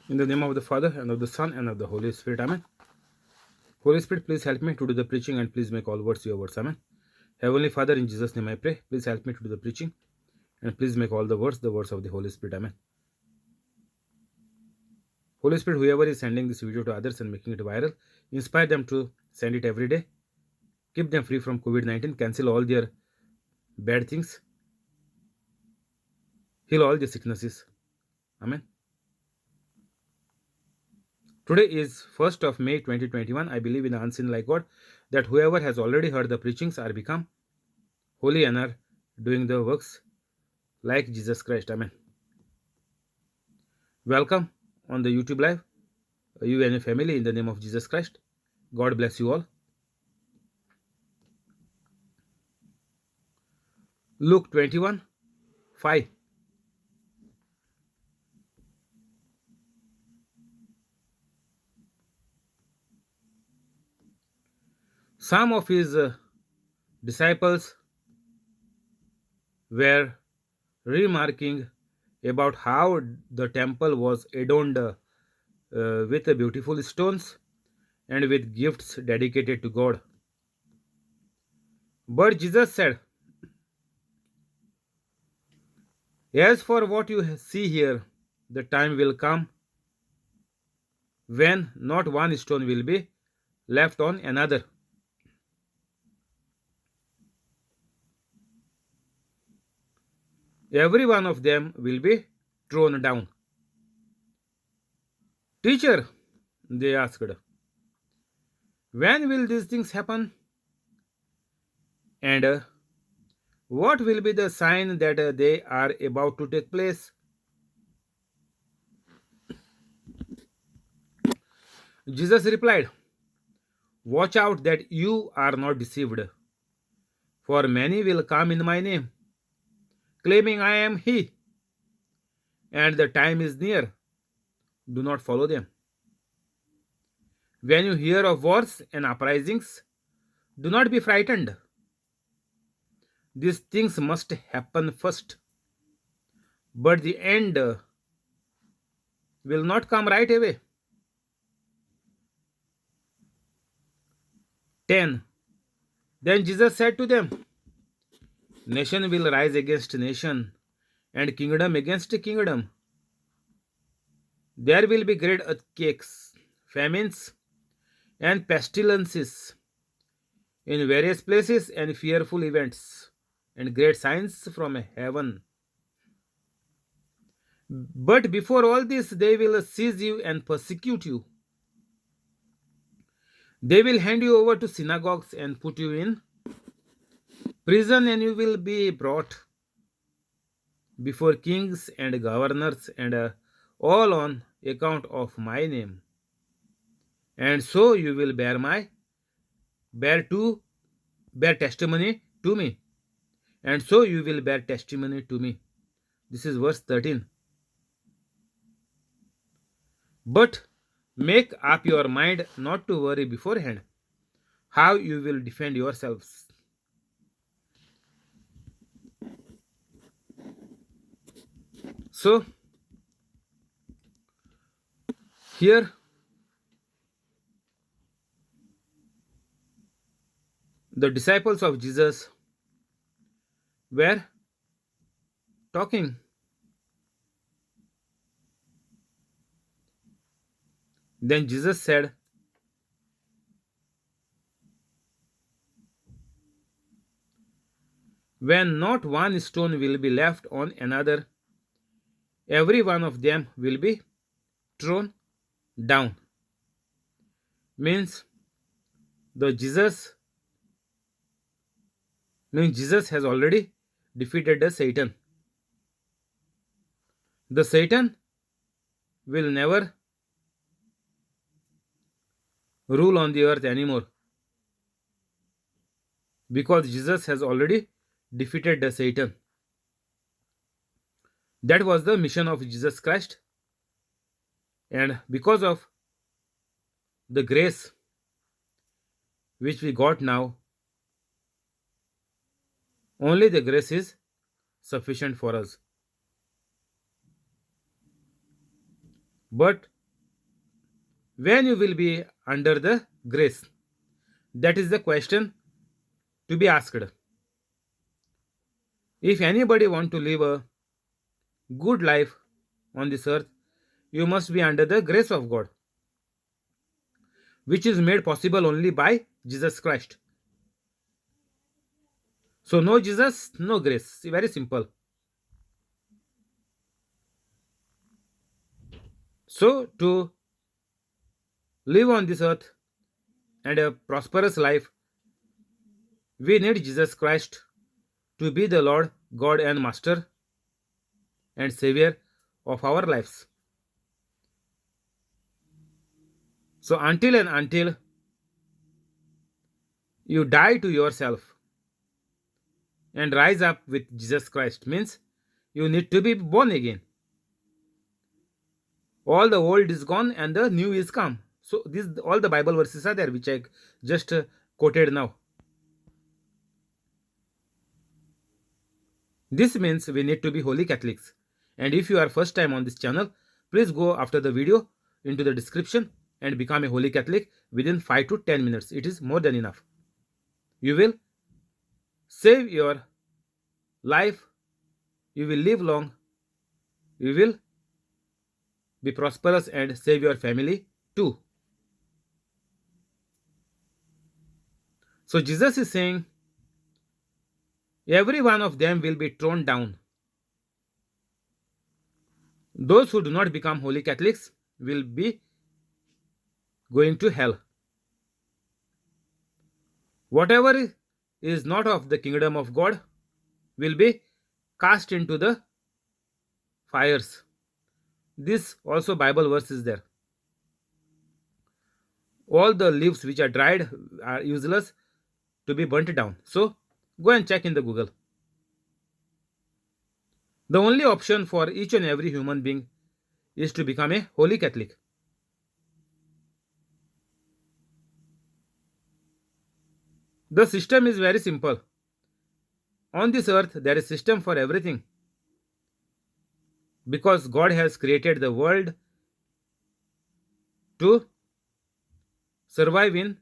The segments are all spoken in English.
In the name of the Father, and of the Son, and of the Holy Spirit. Amen. Holy Spirit, please help me to do the preaching and please make all words your words. Amen. Heavenly Father, in Jesus' name I pray. Please help me to do the preaching and please make all the words of the Holy Spirit. Amen. Holy Spirit, whoever is sending this video to others and making it viral, inspire them to send it every day. Keep them free from COVID-19. Cancel all their bad things. Heal all the sicknesses. Amen. Today is 1st of May 2021. I believe in the unseen like God that whoever has already heard the preachings are become holy and are doing the works like Jesus Christ. Amen. Welcome on the YouTube live, you and your family, in the name of Jesus Christ. God bless you all. Luke 21:5. Some of his disciples were remarking about how the temple was adorned with beautiful stones and with gifts dedicated to God. But Jesus said, "As for what you see here, the time will come when not one stone will be left on another. Every one of them will be thrown down." "Teacher," they asked, "when will these things happen? And what will be the sign that they are about to take place?" Jesus replied, "Watch out that you are not deceived, for many will come in my name, claiming I am He, and the time is near. Do not follow them. When you hear of wars and uprisings, do not be frightened. These things must happen first, but the end will not come right away." 10. Then Jesus said to them, "Nation will rise against nation, and kingdom against kingdom. There will be great earthquakes, famines, and pestilences in various places, and fearful events, and great signs from heaven. But before all this, they will seize you and persecute you. They will hand you over to synagogues and put you in prison, and you will be brought before kings and governors, and all on account of my name. And so you will bear to bear testimony to me. And so you will bear testimony to me." This is verse 13. "But make up your mind not to worry beforehand how you will defend yourselves." So here the disciples of Jesus were talking. Then Jesus said, "When not one stone will be left on another, every one of them will be thrown down." Means the Jesus has already defeated the Satan. The Satan will never rule on the earth anymore, because Jesus has already defeated the Satan. That was the mission of Jesus Christ. And because of the grace which we got now, only the grace is sufficient for us. But when you will be under the grace? That is the question to be asked. If anybody want to live a good life on this earth, you must be under the grace of God, which is made possible only by Jesus Christ. So, no Jesus, no grace. Very simple. So, to live on this earth and a prosperous life, we need Jesus Christ to be the Lord, God, and Master and Savior of our lives. So, until you die to yourself and rise up with Jesus Christ, means you need to be born again. All the old is gone and the new is come. So this all the Bible verses are there, which I just quoted now. This means we need to be holy Catholics. And if you are first time on this channel, please go after the video into the description and become a holy Catholic within 5 to 10 minutes. It is more than enough. You will save your life. You will live long. You will be prosperous and save your family too. So Jesus is saying, every one of them will be thrown down. Those who do not become holy Catholics will be going to hell. Whatever is not of the kingdom of God will be cast into the fires. This also Bible verse is there. All the leaves which are dried are useless to be burnt down. So go and check in the Google. The only option for each and every human being is to become a holy Catholic. The system is very simple. On this earth, there is system for everything. Because God has created the world to survive in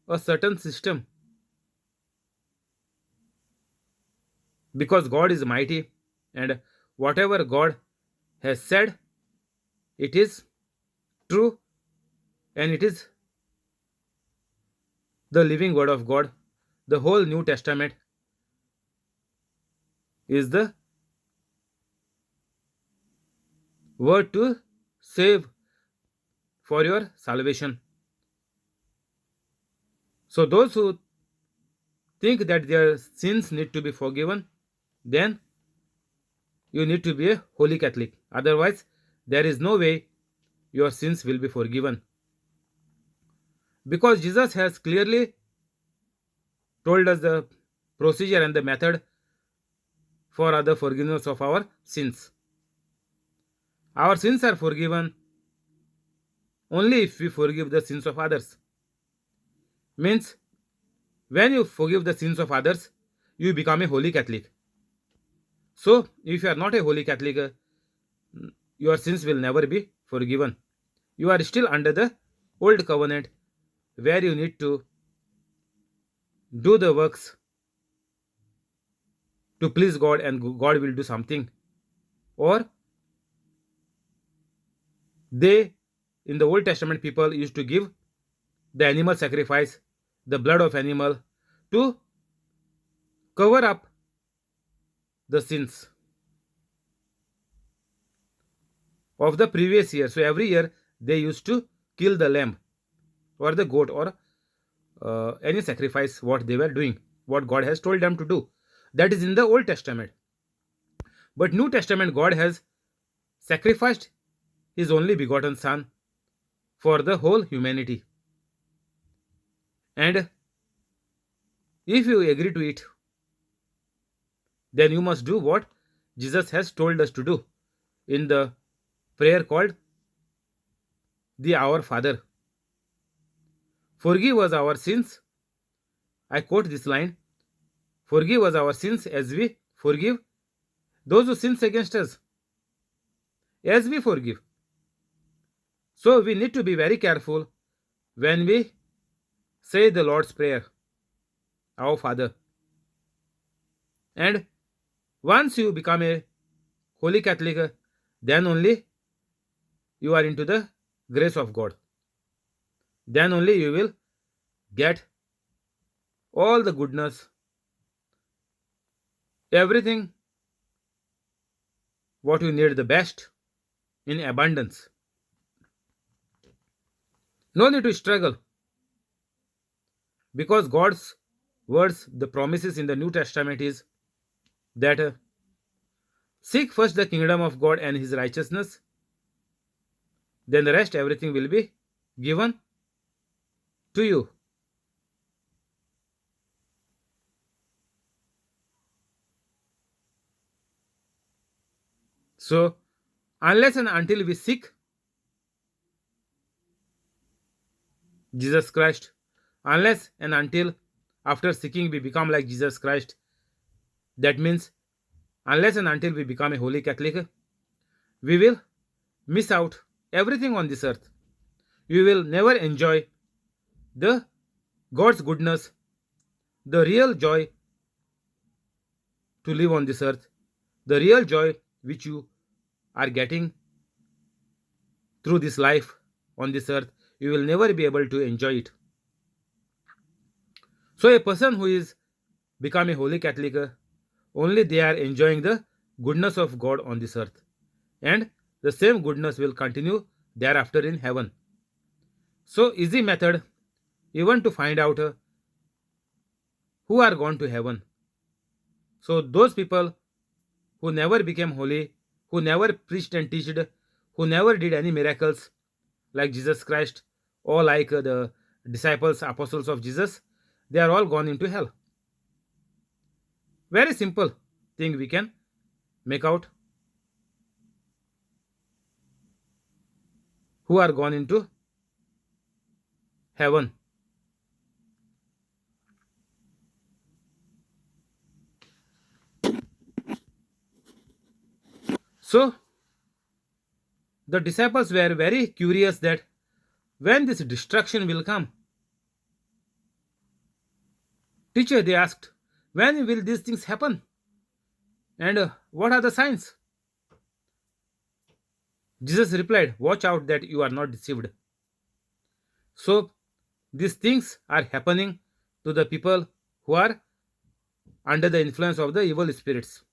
a certain system. Because God is mighty and whatever God has said, it is true and it is the living word of God. The whole New Testament is the word to save for your salvation. So those who think that their sins need to be forgiven, then you need to be a holy Catholic. Otherwise, there is no way your sins will be forgiven. Because Jesus has clearly told us the procedure and the method for the forgiveness of our sins. Our sins are forgiven only if we forgive the sins of others. Means, when you forgive the sins of others, you become a holy Catholic. So, if you are not a holy Catholic, your sins will never be forgiven. You are still under the old covenant where you need to do the works to please God and God will do something. Or they, in the Old Testament, people used to give the animal sacrifice, the blood of animal, to cover up the sins of the previous year. So every year they used to kill the lamb or the goat or any sacrifice what they were doing, what God has told them to do. That is in the Old Testament. But New Testament, God has sacrificed his only begotten Son for the whole humanity. And if you agree to it, then you must do what Jesus has told us to do in the prayer called the Our Father. Forgive us our sins. I quote this line. Forgive us our sins as we forgive those who sin against us. As we forgive. So we need to be very careful when we say the Lord's Prayer, Our Father. And once you become a Holy Catholic, then only you are into the grace of God. Then only you will get all the goodness, everything what you need the best in abundance. No need to struggle because God's words, the promises in the New Testament is that seek first the kingdom of God and his righteousness, then the rest everything will be given to you. So, unless and until we seek Jesus Christ, unless and until after seeking we become like Jesus Christ, that means unless and until we become a holy Catholic, we will miss out everything on this earth. We will never enjoy the God's goodness, the real joy to live on this earth, the real joy which you are getting through this life on this earth, you will never be able to enjoy it. So a person who is become a holy Catholic, only they are enjoying the goodness of God on this earth, and the same goodness will continue thereafter in heaven. So easy method even to find out who are gone to heaven. So those people who never became holy, who never preached and taught, who never did any miracles like Jesus Christ or like the disciples, apostles of Jesus, they are all gone into hell. Very simple thing we can make out who are gone into heaven. So the disciples were very curious that when this destruction will come. Teacher, they asked, when will these things happen? And what are the signs? Jesus replied, watch out that you are not deceived. So these things are happening to the people who are under the influence of the evil spirits.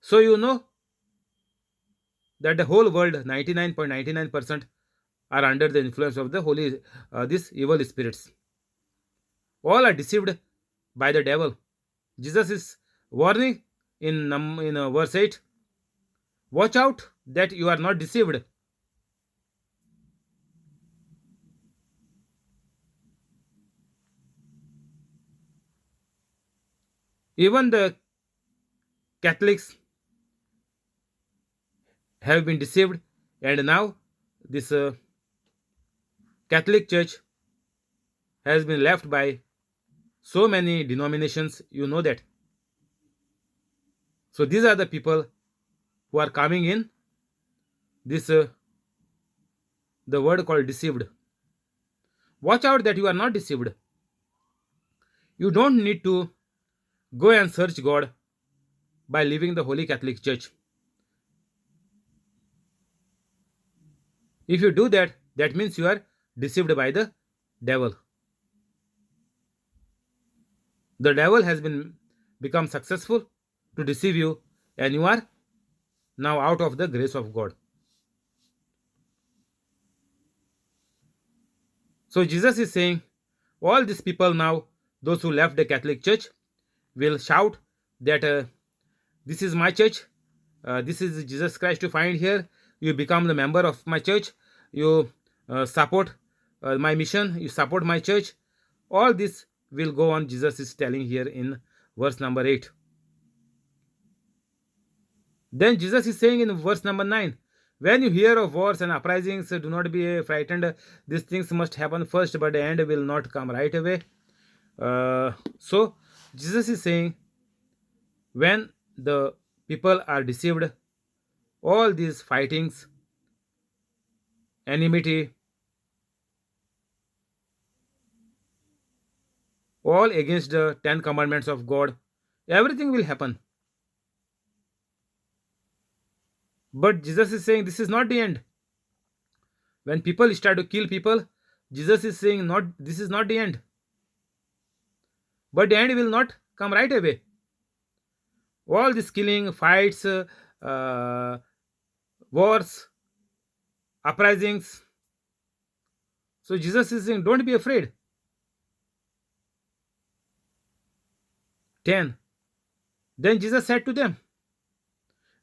So you know that the whole world, 99.99%, are under the influence of the holy these evil spirits. All are deceived by the devil. Jesus is warning in verse 8, watch out that you are not deceived. Even the Catholics have been deceived, and now this Catholic Church has been left by so many denominations, you know that. So these are the people who are coming in this the word called deceived. Watch out that you are not deceived. You don't need to go and search God by leaving the Holy Catholic Church. If you do that, that means you are deceived by the devil. The devil has been become successful to deceive you, and you are now out of the grace of God. So Jesus is saying, all these people now, those who left the Catholic Church, will shout that this is my church, this is Jesus Christ to find here. You become the member of my church, you support my mission, you support my church. All this will go on, Jesus is telling here in verse number 8. Then Jesus is saying in verse number 9, when you hear of wars and uprisings, do not be frightened. These things must happen first, but the end will not come right away. So Jesus is saying, when the people are deceived, all these fightings, enmity, all against the 10 commandments of God. Everything will happen. But Jesus is saying this is not the end. When people start to kill people, Jesus is saying not this is not the end. But the end will not come right away. All this killing, fights, uh, wars, uprisings. So Jesus is saying, don't be afraid. 10. Then Jesus said to them,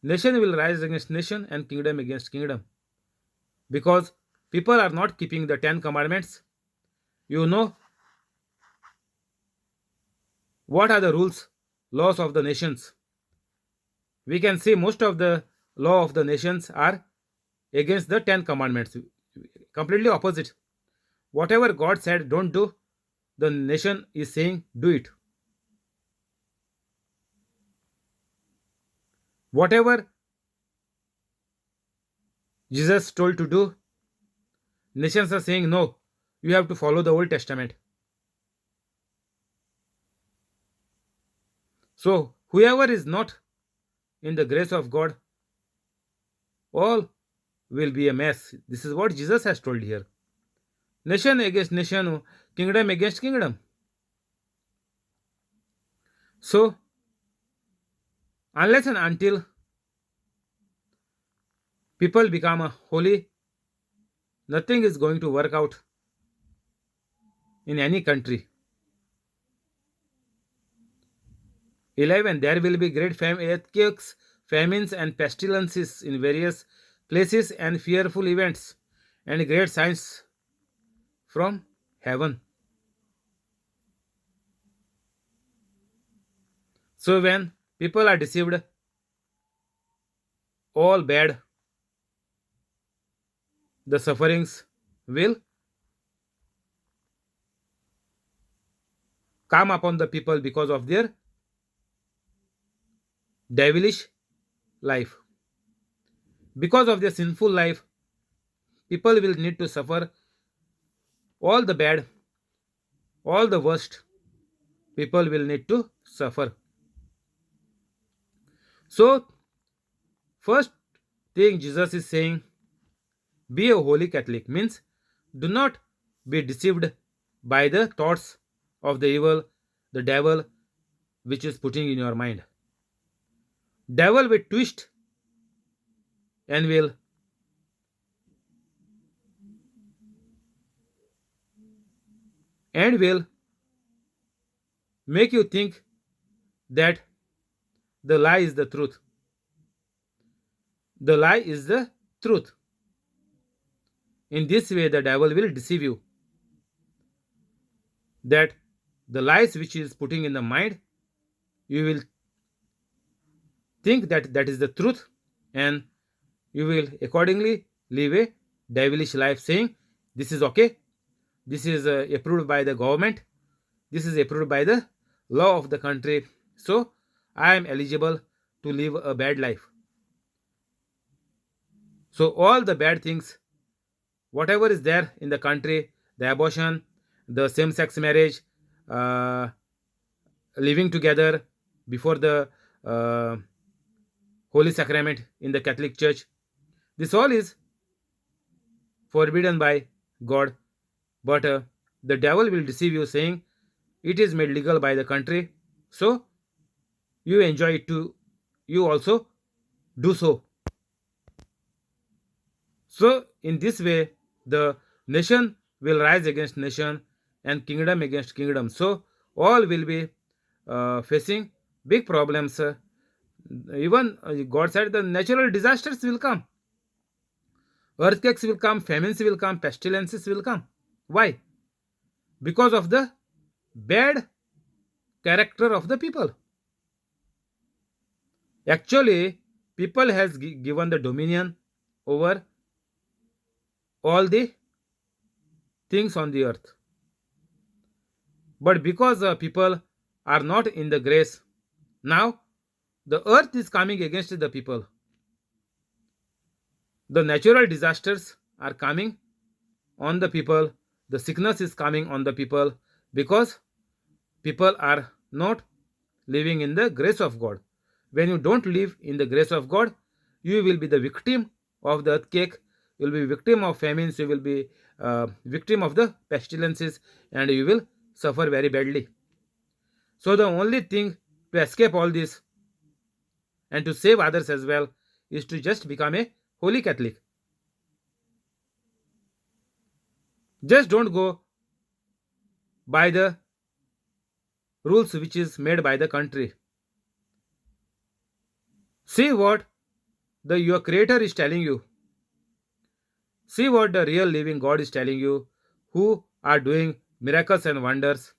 nation will rise against nation and kingdom against kingdom. Because people are not keeping the 10 commandments. You know what are the rules, laws of the nations. We can see most of the law of the nations are against the 10 commandments. Completely opposite. Whatever God said don't do, the nation is saying do it. Whatever Jesus told to do, nations are saying no, you have to follow the Old Testament. So, whoever is not in the grace of God, all will be a mess. This is what Jesus has told here. Nation against nation, kingdom against kingdom. So, unless and until people become holy, nothing is going to work out in any country. 11. There will be great earthquakes, famines, and pestilences in various places, and fearful events, and great signs from heaven. So, when people are deceived, all bad, the sufferings will come upon the people because of their devilish life. Because of their sinful life, people will need to suffer all the bad, all the worst. People will need to suffer. So, first thing Jesus is saying, be a holy Catholic means do not be deceived by the thoughts of the evil, the devil, which is putting in your mind. Devil will twist and will make you think that the lie is the truth. The lie is the truth. In this way, the devil will deceive you that the lies which is putting in the mind, you will think that that is the truth, and you will accordingly live a devilish life, saying, this is okay, this is approved by the government, this is approved by the law of the country, so I am eligible to live a bad life. So, all the bad things, whatever is there in the country, the abortion, the same sex marriage, uh, living together before the Holy Sacrament in the Catholic Church, this all is forbidden by God, but the devil will deceive you, saying it is made legal by the country, so you enjoy it too, you also do so. So, in this way, the nation will rise against nation and kingdom against kingdom. So, all will be facing big problems. Even God said the natural disasters will come, earthquakes will come, famines will come, pestilences will come. Why? Because of the bad character of the people. Actually, people has given the dominion over all the things on the earth. But because people are not in the grace, now the earth is coming against the people. The natural disasters are coming on the people, the sickness is coming on the people, because people are not living in the grace of God. When you don't live in the grace of God, you will be the victim of the earthquake, you will be victim of famines, you will be victim of the pestilences, and you will suffer very badly. So the only thing to escape all this and to save others as well is to just become a holy Catholic. Just don't go by the rules which is made by the country. See what the your creator is telling you. See what the real living God is telling you, who are doing miracles and wonders.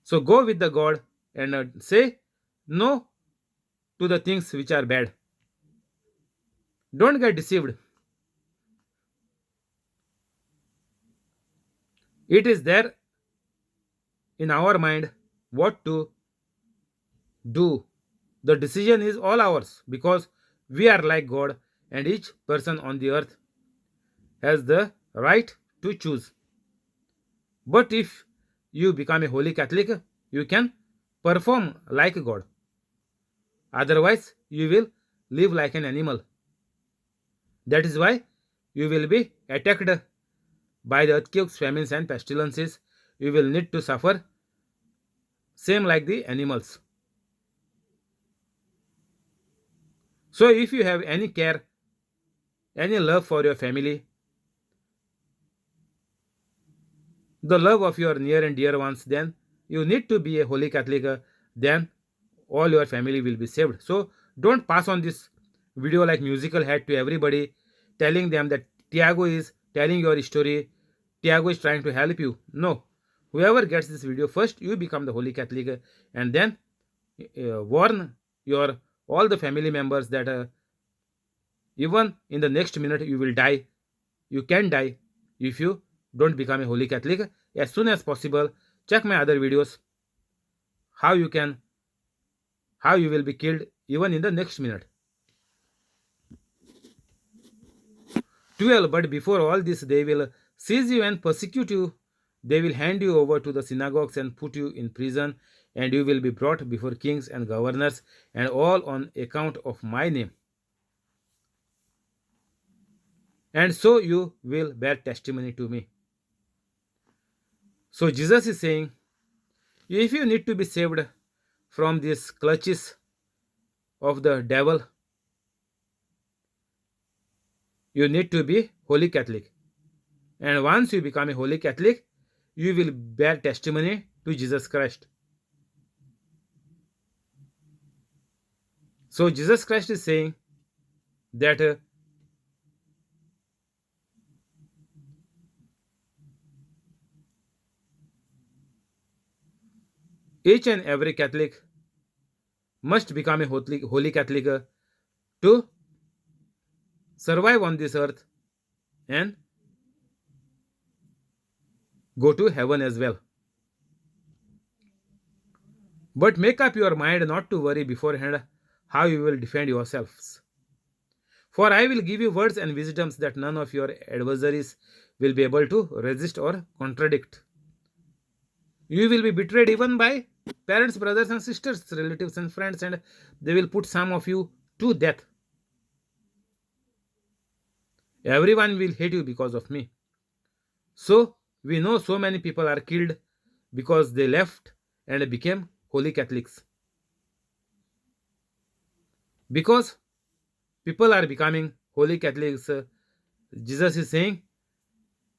So go with the God and say no to the things which are bad. Don't get deceived. It is there in our mind what to do. The decision is all ours because we are like God, and each person on the earth has the right to choose. But if you become a holy Catholic, you can perform like God. Otherwise, you will live like an animal. That is why you will be attacked by the earthquakes, famines, and pestilences. You will need to suffer same like the animals. So if you have any care, any love for your family, the love of your near and dear ones, then you need to be a holy Catholic, then all your family will be saved. So don't pass on this video like musical head to everybody, telling them that Tiago is telling your story, Tiago is trying to help you. No, whoever gets this video first, you become the holy Catholic, and then warn your all the family members that even in the next minute you will die. You can die if you don't become a holy Catholic as soon as possible. Check my other videos how you can, how you will be killed even in the next minute. 12. But before all this, they will seize you and persecute you. They will hand you over to the synagogues and put you in prison, and you will be brought before kings and governors, and all on account of my name. And so you will bear testimony to me. So Jesus is saying, if you need to be saved from these clutches of the devil, you need to be holy Catholic. And once you become a holy Catholic, you will bear testimony to Jesus Christ. So Jesus Christ is saying that each and every Catholic must become a holy Catholic to survive on this earth and go to heaven as well. But make up your mind not to worry beforehand how you will defend yourselves. For I will give you words and wisdoms that none of your adversaries will be able to resist or contradict. You will be betrayed even by parents, brothers and sisters, relatives and friends, and they will put some of you to death. Everyone will hate you because of me. So we know so many people are killed because they left and became holy Catholics. Because people are becoming holy Catholics, Jesus is saying,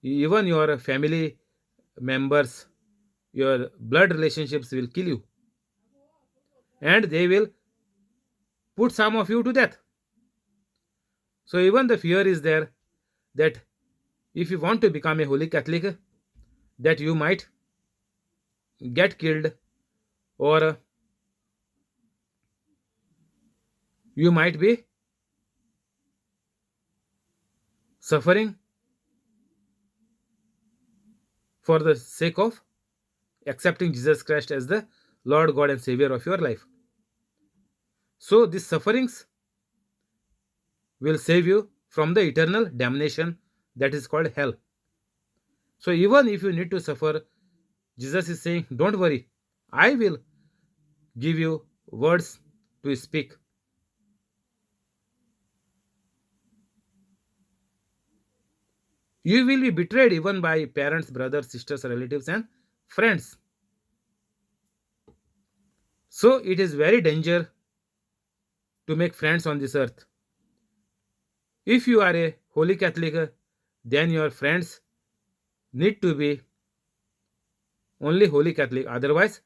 even your family members, your blood relationships will kill you. And they will put some of you to death. So even the fear is there that if you want to become a holy Catholic, that you might get killed, or you might be suffering for the sake of accepting Jesus Christ as the Lord God and Savior of your life. So these sufferings will save you from the eternal damnation that is called hell. So even if you need to suffer, Jesus is saying, don't worry, I will give you words to speak. You will be betrayed even by parents, brothers, sisters, relatives, and friends. So it is very danger to make friends on this earth. If you are a holy Catholic, then your friends need to be only holy Catholic. Otherwise,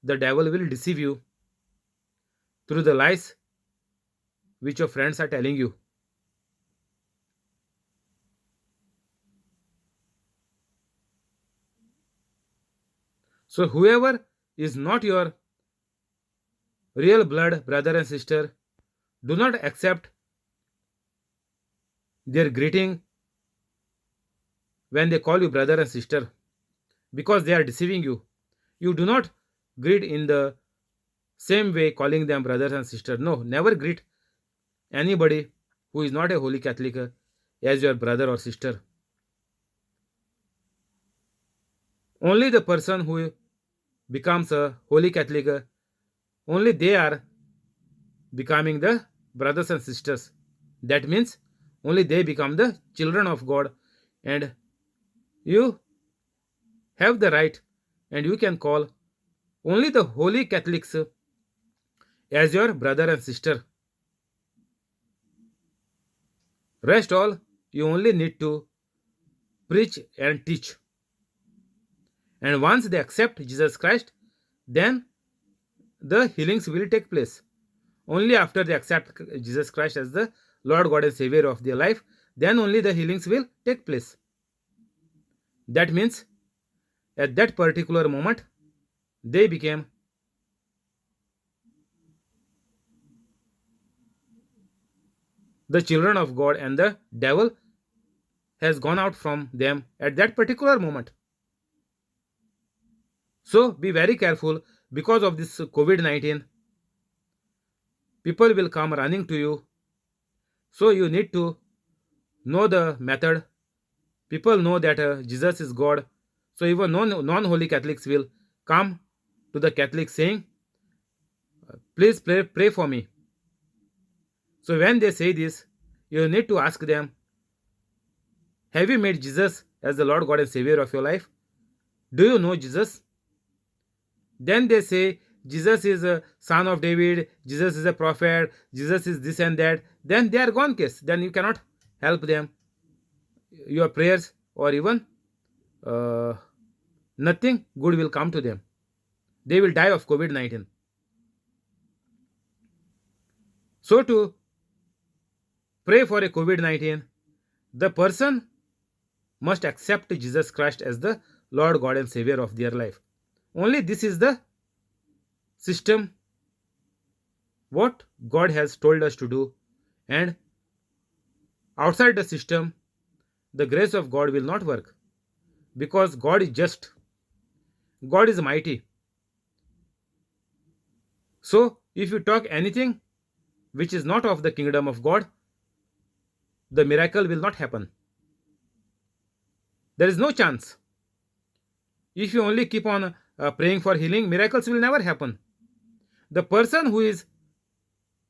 the devil will deceive you through the lies which your friends are telling you. So whoever is not your real blood brother and sister, do not accept their greeting when they call you brother and sister, because they are deceiving you. You do not greet in the same way calling them brothers and sisters. No, never greet anybody who is not a holy Catholic as your brother or sister. Only the person who becomes a holy Catholic, only they are becoming the brothers and sisters. That means only they become the children of God, and you have the right and you can call only the holy Catholics as your brother and sister. Rest all, you only need to preach and teach. And once they accept Jesus Christ, then the healings will take place. Only after they accept Jesus Christ as the Lord God and Savior of their life, then only the healings will take place. That means at that particular moment, they became the children of God and the devil has gone out from them at that particular moment. So be very careful because of this COVID-19. People will come running to you. So you need to know the method. People know that Jesus is God. So even non-holy Catholics will come to the Catholics saying, please pray for me. So when they say this, you need to ask them, have you made Jesus as the Lord God and Savior of your life? Do you know Jesus? Then they say, Jesus is a son of David, Jesus is a prophet, Jesus is this and that. Then they are gone case. Then you cannot help them. Your prayers or even nothing good will come to them. They will die of COVID-19. So to pray for a COVID-19, the person must accept Jesus Christ as the Lord God and Savior of their life. Only this is the system what God has told us to do, and outside the system the grace of God will not work, because God is just, God is mighty. So if you talk anything which is not of the kingdom of God, the miracle will not happen. There is no chance. If you only keep on praying for healing, miracles will never happen. The person who is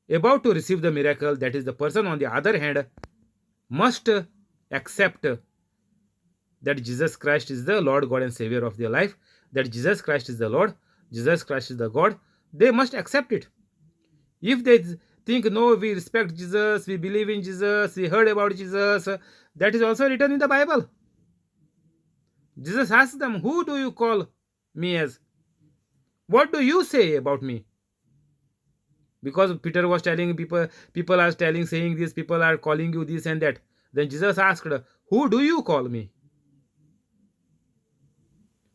about to receive the miracle, that is the person on the other hand, must accept that Jesus Christ is the Lord God and Savior of their life, that Jesus Christ is the Lord, Jesus Christ is the God. They must accept it. If they think, no, we respect Jesus, we believe in Jesus, we heard about Jesus, that is also written in the Bible. Jesus asked them, who do you call me as? What do you say about me? Because Peter was telling people are telling, saying this, people are calling you this and that. Then Jesus asked, who do you call me?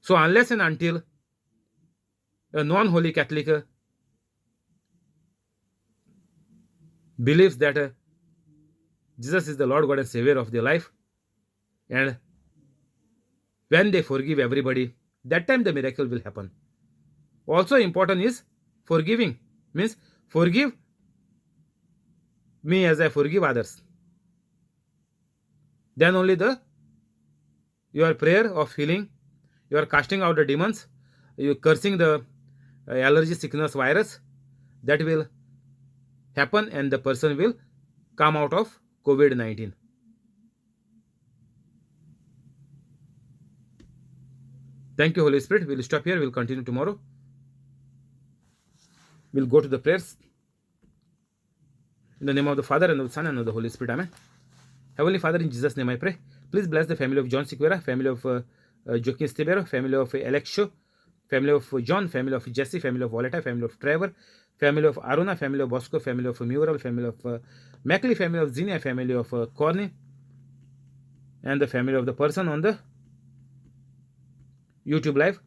So unless and until a non-holy Catholic believes that Jesus is the Lord God and Savior of their life, and when they forgive everybody, that time the miracle will happen. Also important is forgiving, means forgive me as I forgive others. Then only the your prayer of healing, you are casting out the demons, you cursing the allergy sickness virus, that will happen and the person will come out of COVID-19. Thank you, Holy Spirit. We'll stop here. We'll continue tomorrow. We'll go to the prayers. In the name of the Father, and of the Son, and of the Holy Spirit. Amen. Heavenly Father, in Jesus' name I pray. Please bless the family of John Sequeira, family of Joaquin Stibero, family of Alexio, family of John, family of Jesse, family of Violetta, family of Trevor, family of Aruna, family of Bosco, family of Mural, family of Mackley, family of Zinnia, family of Corny, and the family of the person on the YouTube live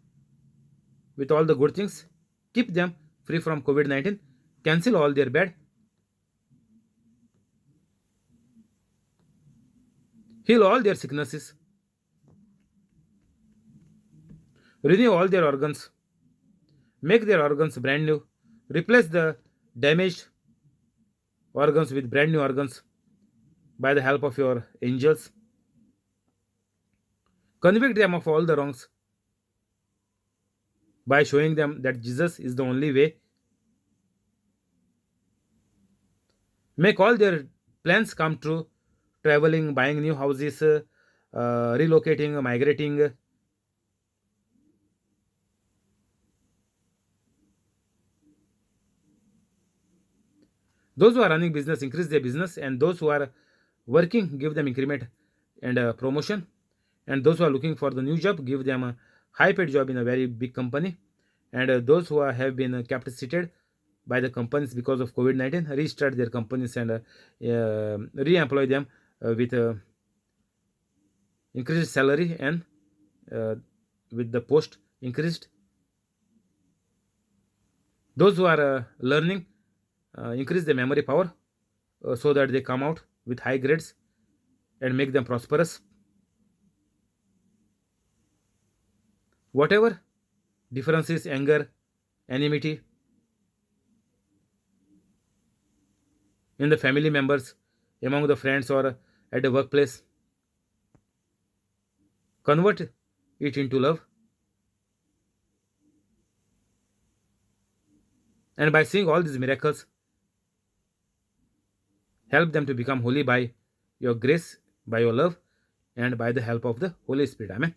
with all the good things. Keep them free from COVID-19. Cancel all their bad. Heal all their sicknesses. Renew all their organs. Make their organs brand new. Replace the damaged organs with brand new organs by the help of your angels. Convict them of all the wrongs by showing them that Jesus is the only way. Make all their plans come true, traveling, buying new houses, relocating, migrating. Those who are running business, increase their business, and those who are working, give them increment and promotion. And those who are looking for the new job, give them a high paid job in a very big company. And those who have been kept seated by the companies because of COVID-19, restart their companies and re-employ them with increased salary and with the post increased. Those who are learning, increase their memory power so that they come out with high grades and make them prosperous. Whatever differences, anger, enmity in the family members, among the friends, or at the workplace, convert it into love. And by seeing all these miracles, help them to become holy by your grace, by your love, and by the help of the Holy Spirit. Amen.